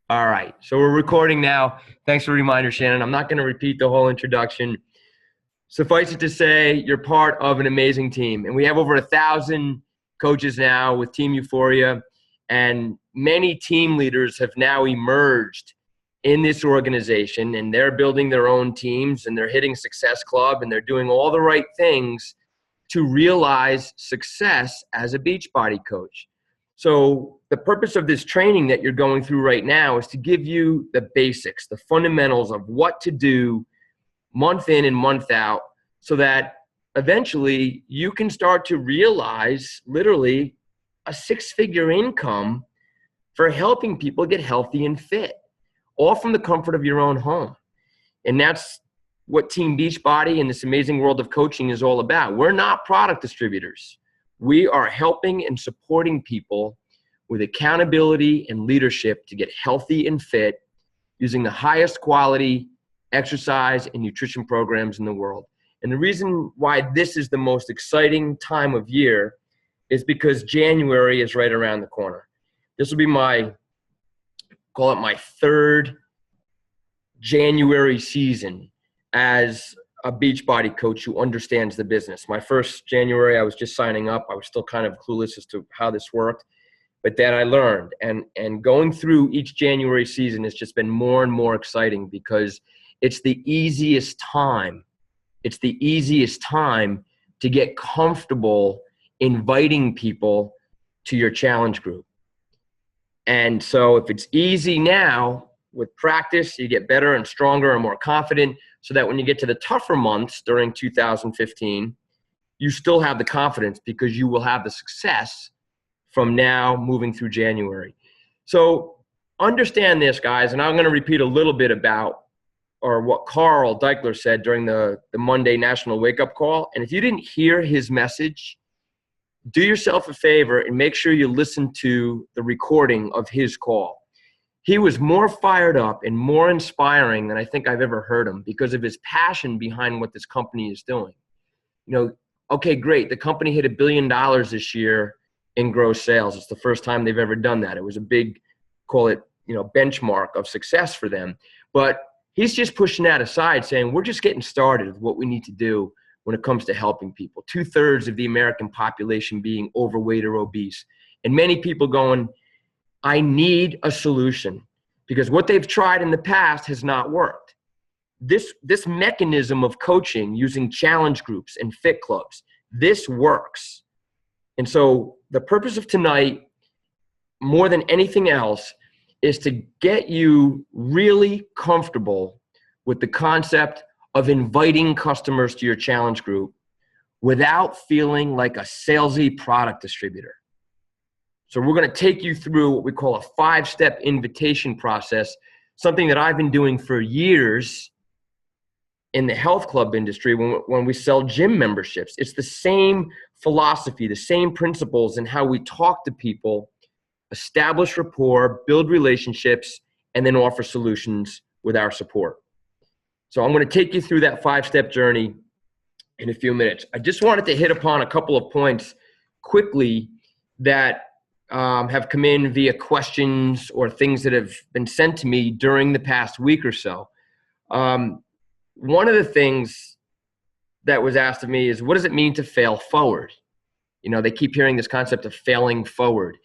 All right, so we're recording now. Thanks for the reminder, Shannon. I'm not going to repeat the whole introduction. Suffice it to say, you're part of an amazing team. And we have over 1,000 coaches now with Team Euphoria. And many team leaders have now emerged in this organization. And they're building their own teams. And they're hitting Success Club. And they're doing all the right things to realize success as a Beachbody coach. So the purpose of this training that you're going through right now is to give you the basics, the fundamentals of what to do month in and month out, so that eventually you can start to realize literally a six-figure income for helping people get healthy and fit, all from the comfort of your own home. And that's what Team Beachbody and this amazing world of coaching is all about. We're not product distributors. We are helping and supporting people with accountability and leadership to get healthy and fit using the highest quality exercise and nutrition programs in the world. And the reason why this is the most exciting time of year is because January is right around the corner. This will be my third January season as a Beachbody coach who understands the business. My first January, I was just signing up. I was still kind of clueless as to how this worked. But then I learned. And going through each January season has just been more and more exciting because it's the easiest time. It's the easiest time to get comfortable inviting people to your challenge group. And so if it's easy now, with practice, you get better and stronger and more confident, so that when you get to the tougher months during 2015, you still have the confidence because you will have the success from now moving through January. So understand this, guys, and I'm going to repeat a little bit about what Carl Deichler said during the Monday National Wake Up Call. And if you didn't hear his message, do yourself a favor and make sure you listen to the recording of his call. He was more fired up and more inspiring than I think I've ever heard him because of his passion behind what this company is doing. You know, okay, great. The company hit $1 billion this year in gross sales. It's the first time they've ever done that. It was a big, call it, benchmark of success for them. But he's just pushing that aside, saying we're just getting started with what we need to do when it comes to helping people. 2/3 of the American population being overweight or obese. And many people going, I need a solution, because what they've tried in the past has not worked. This mechanism of coaching using challenge groups and fit clubs, this works. And so the purpose of tonight, more than anything else, is to get you really comfortable with the concept of inviting customers to your challenge group without feeling like a salesy product distributor. So we're going to take you through what we call a 5-step invitation process, something that I've been doing for years in the health club industry when we sell gym memberships. It's the same philosophy, the same principles in how we talk to people, establish rapport, build relationships, and then offer solutions with our support. So I'm going to take you through that 5-step journey in a few minutes. I just wanted to hit upon a couple of points quickly that have come in via questions or things that have been sent to me during the past week or so. One of the things that was asked of me is, what does it mean to fail forward? They keep hearing this concept of failing forward.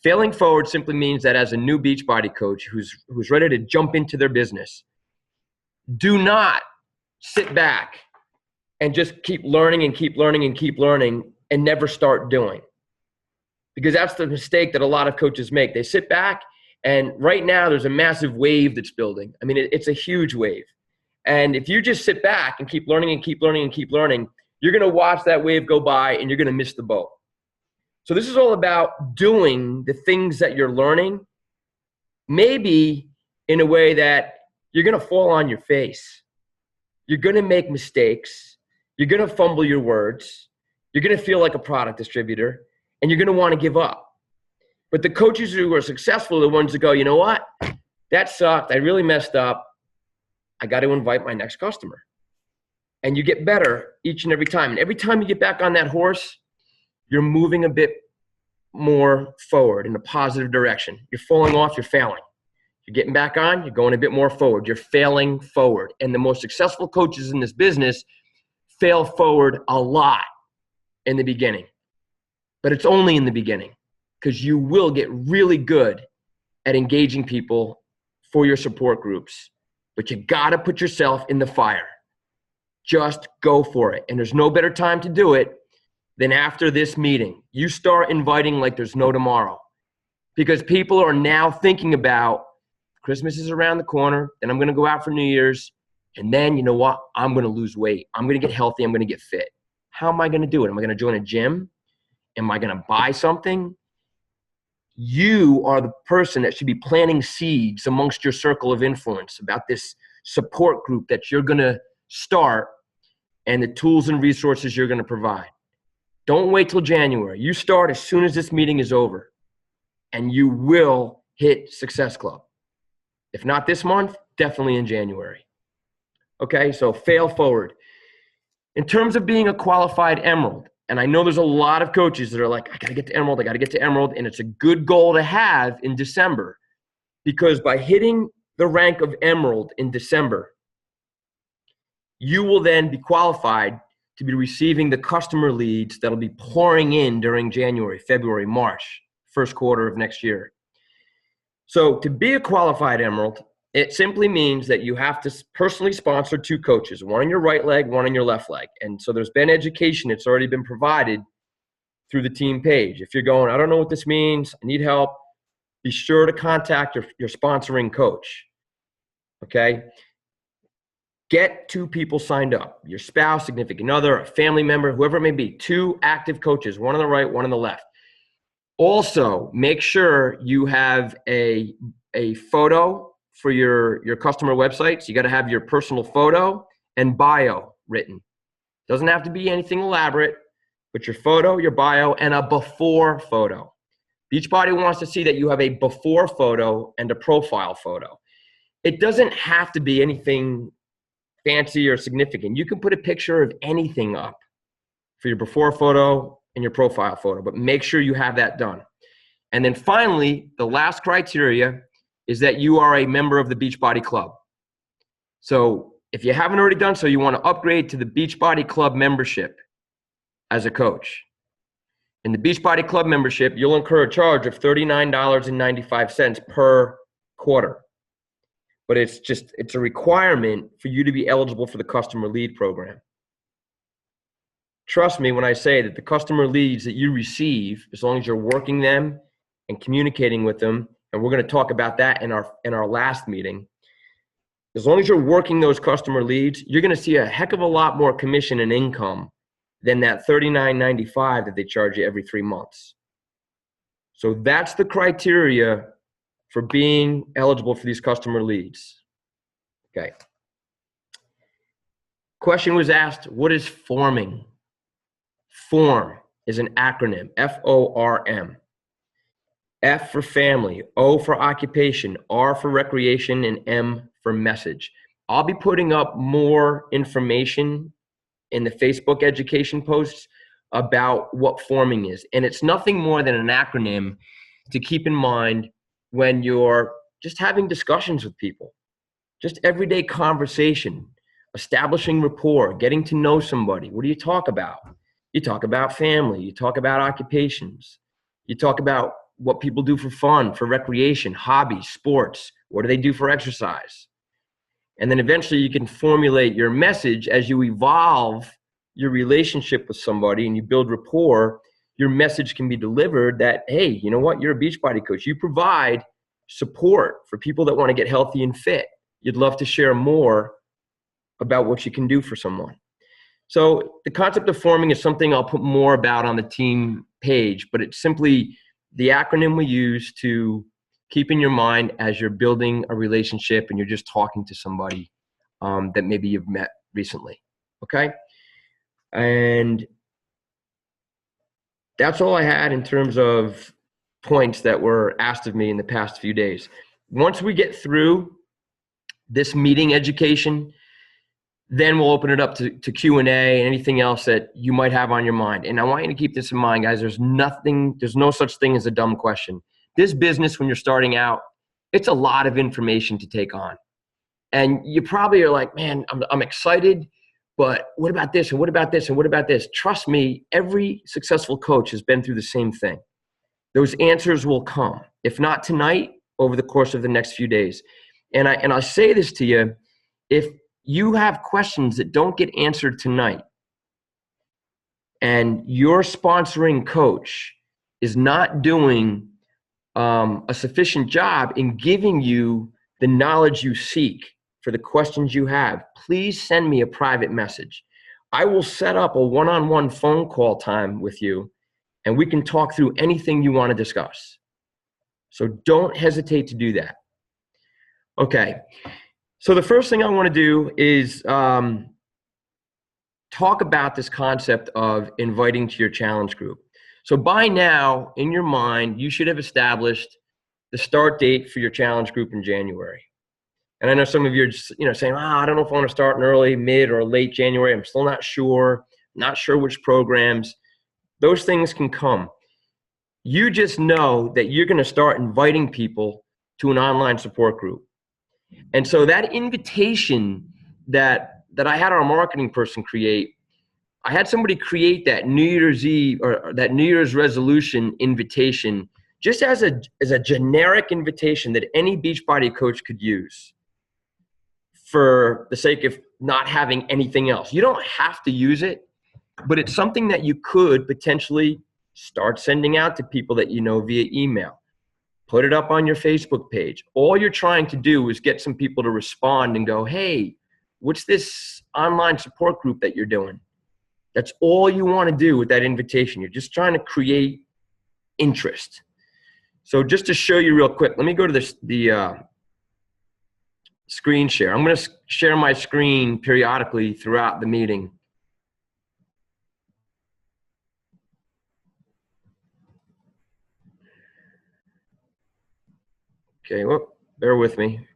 Failing forward simply means that as a new Beachbody coach who's ready to jump into their business, do not sit back and just keep learning and keep learning and keep learning and never start doing. Because that's the mistake that a lot of coaches make. They sit back, and right now there's a massive wave that's building. I mean, it's a huge wave. And if you just sit back and keep learning and keep learning and keep learning, you're going to watch that wave go by and you're going to miss the boat. So this is all about doing the things that you're learning, maybe in a way that you're going to fall on your face. You're going to make mistakes. You're going to fumble your words. You're going to feel like a product distributor. And you're going to want to give up. But the coaches who are successful are the ones that go, you know what? That sucked. I really messed up. I got to invite my next customer. And you get better each and every time. And every time you get back on that horse, you're moving a bit more forward in a positive direction. You're falling off, you're failing. You're getting back on, you're going a bit more forward. You're failing forward. And the most successful coaches in this business fail forward a lot in the beginning. But it's only in the beginning, because you will get really good at engaging people for your support groups. But you got to put yourself in the fire. Just go for it. And there's no better time to do it than after this meeting. You start inviting like there's no tomorrow, because people are now thinking about Christmas is around the corner, and I'm going to go out for New Year's. And then, you know what? I'm going to lose weight. I'm going to get healthy. I'm going to get fit. How am I going to do it? Am I going to join a gym? Am I going to buy something? You are the person that should be planting seeds amongst your circle of influence about this support group that you're going to start and the tools and resources you're going to provide. Don't wait till January. You start as soon as this meeting is over, and you will hit Success Club. If not this month, definitely in January. Okay, so fail forward. In terms of being a qualified Emerald, and I know there's a lot of coaches that are like, I got to get to Emerald, I got to get to Emerald, and it's a good goal to have in December, because by hitting the rank of Emerald in December, you will then be qualified to be receiving the customer leads that'll be pouring in during January, February, March, first quarter of next year. So to be a qualified Emerald, it simply means that you have to personally sponsor 2 coaches, one on your right leg, one on your left leg. And so there's been education that's already been provided through the team page. If you're going, I don't know what this means, I need help, be sure to contact your sponsoring coach. Okay? Get 2 people signed up, your spouse, significant other, a family member, whoever it may be, 2 active coaches, one on the right, one on the left. Also, make sure you have a photo for your customer websites. You got to have your personal photo and bio written. Doesn't have to be anything elaborate, but your photo, your bio, and a before photo. Beachbody wants to see that you have a before photo and a profile photo. It doesn't have to be anything fancy or significant. You can put a picture of anything up for your before photo and your profile photo, but make sure you have that done. And then finally, the last criteria is that you are a member of the Beachbody Club. So if you haven't already done so, you want to upgrade to the Beachbody Club membership as a coach. In the Beachbody Club membership, you'll incur a charge of $39.95 per quarter. But it's a requirement for you to be eligible for the customer lead program. Trust me when I say that the customer leads that you receive, as long as you're working them and communicating with them, and we're going to talk about that in our last meeting, as long as you're working those customer leads, you're going to see a heck of a lot more commission and income than that $39.95 that they charge you every 3 months. So that's the criteria for being eligible for these customer leads. Okay. Question was asked, what is forming? FORM is an acronym, F-O-R-M. F for family, O for occupation, R for recreation, and M for message. I'll be putting up more information in the Facebook education posts about what forming is. And it's nothing more than an acronym to keep in mind when you're just having discussions with people. Just everyday conversation, establishing rapport, getting to know somebody. What do you talk about? You talk about family. You talk about occupations. You talk about what people do for fun, for recreation, hobbies, sports. What do they do for exercise? And then eventually you can formulate your message as you evolve your relationship with somebody and you build rapport. Your message can be delivered that, hey, you know what? You're a Beachbody coach. You provide support for people that want to get healthy and fit. You'd love to share more about what you can do for someone. So the concept of forming is something I'll put more about on the team page, but it's simply the acronym we use to keep in your mind as you're building a relationship and you're just talking to somebody that maybe you've met recently. Okay? And that's all I had in terms of points that were asked of me in the past few days. Once we get through this meeting education, then we'll open it up to Q&A and anything else that you might have on your mind. And I want you to keep this in mind, guys. There's no such thing as a dumb question. This business, when you're starting out, It's a lot of information to take on. And you probably are like, man, I'm excited, but what about this? And what about this? And what about this? Trust me, every successful coach has been through the same thing. Those answers will come. If not tonight, over the course of the next few days. And I say this to you, if you have questions that don't get answered tonight, and your sponsoring coach is not doing a sufficient job in giving you the knowledge you seek for the questions you have, please send me a private message. I will set up a one-on-one phone call time with you, and we can talk through anything you want to discuss. So don't hesitate to do that. Okay. So the first thing I want to do is talk about this concept of inviting to your challenge group. So by now, in your mind, you should have established the start date for your challenge group in January. And I know some of you are just, saying, I don't know if I want to start in early, mid, or late January. I'm still not sure which programs. Those things can come. You just know that you're going to start inviting people to an online support group. And so that invitation that I had our marketing person create, I had somebody create that New Year's Eve or that New Year's resolution invitation just as a generic invitation that any Beachbody coach could use for the sake of not having anything else. You don't have to use it, but it's something that you could potentially start sending out to people that you know via email. Put it up on your Facebook page. All you're trying to do is get some people to respond and go, hey, what's this online support group that you're doing? That's all you want to do with that invitation. You're just trying to create interest. So just to show you real quick, let me go to the screen share. I'm going to share my screen periodically throughout the meeting. Okay, well, bear with me.